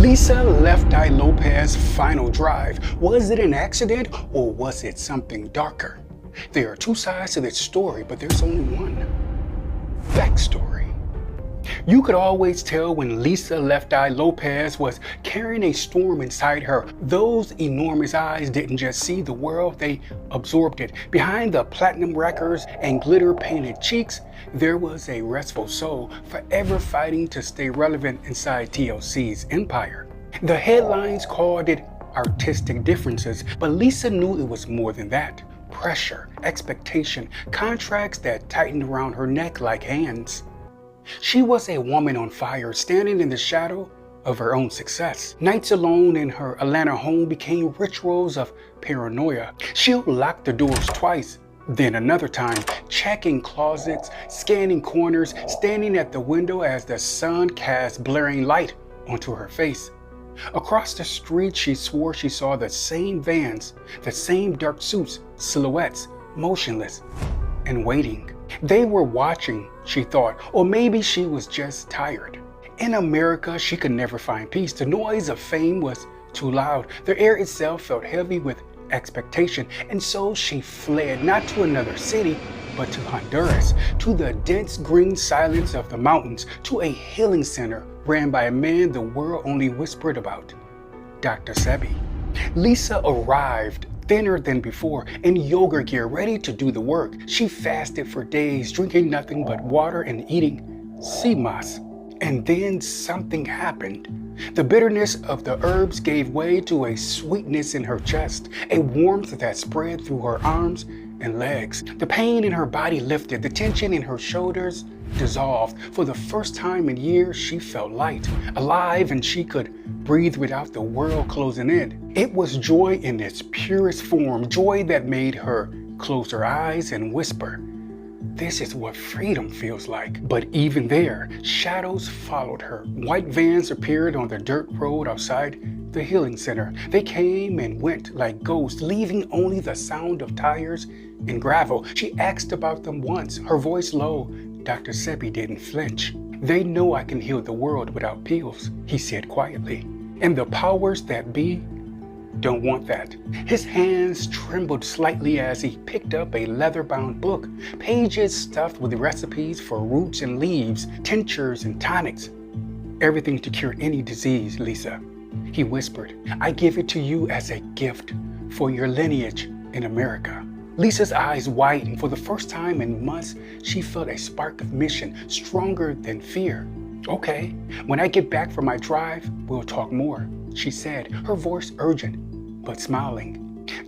Lisa Left Eye Lopez's final drive. Was it an accident or was it something darker? There are two sides to this story, but there's only one. Backstory. You could always tell when Lisa Left Eye Lopez was carrying a storm inside her. Those enormous eyes didn't just see the world, they absorbed it. Behind the platinum records and glitter painted cheeks, there was a restful soul forever fighting to stay relevant inside TLC's empire. The headlines called it artistic differences, but Lisa knew it was more than that. Pressure, expectation, contracts that tightened around her neck like hands. She was a woman on fire, standing in the shadow of her own success. Nights alone in her Atlanta home became rituals of paranoia. She'll lock the doors twice, then another time, checking closets, scanning corners, standing at the window as the sun cast blaring light onto her face. Across the street, she swore she saw the same vans, the same dark suits, silhouettes, motionless and waiting. They were watching, she thought, or maybe she was just tired. In America, she could never find peace. The noise of fame was too loud. The air itself felt heavy with expectation, and so she fled, not to another city, but to Honduras, to the dense green silence of the mountains, to a healing center ran by a man the world only whispered about, Dr. Sebi. Lisa arrived thinner than before, in yoga gear, ready to do the work. She fasted for days, drinking nothing but water and eating sea moss. And then something happened. The bitterness of the herbs gave way to a sweetness in her chest, a warmth that spread through her arms and legs. The pain in her body lifted, the tension in her shoulders dissolved. For the first time in years, she felt light, alive, and she could breathe without the world closing in. It was joy in its purest form, joy that made her close her eyes and whisper, "This is what freedom feels like." But even there, shadows followed her. White vans appeared on the dirt road outside the healing center. They came and went like ghosts, leaving only the sound of tires and gravel. She asked about them once, her voice low. Dr. Sebi didn't flinch. "They know I can heal the world without pills," he said quietly. "And the powers that be don't want that." His hands trembled slightly as he picked up a leather-bound book, pages stuffed with recipes for roots and leaves, tinctures and tonics. "Everything to cure any disease, Lisa," he whispered. "I give it to you as a gift for your lineage in America." Lisa's eyes widened. For the first time in months, she felt a spark of mission, stronger than fear. "Okay, when I get back from my drive, we'll talk more," she said, her voice urgent, but smiling.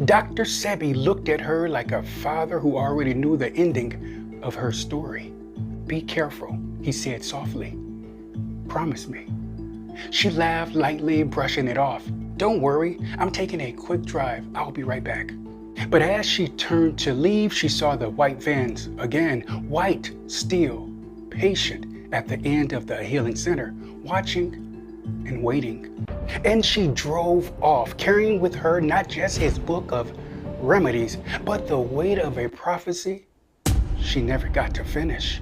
Dr. Sebi looked at her like a father who already knew the ending of her story. "Be careful," he said softly. "Promise me." She laughed lightly, brushing it off. "Don't worry, I'm taking a quick drive. I'll be right back." But as she turned to leave, she saw the white vans again, white, still, patient at the end of the healing center, watching and waiting. And she drove off, carrying with her not just his book of remedies, but the weight of a prophecy she never got to finish.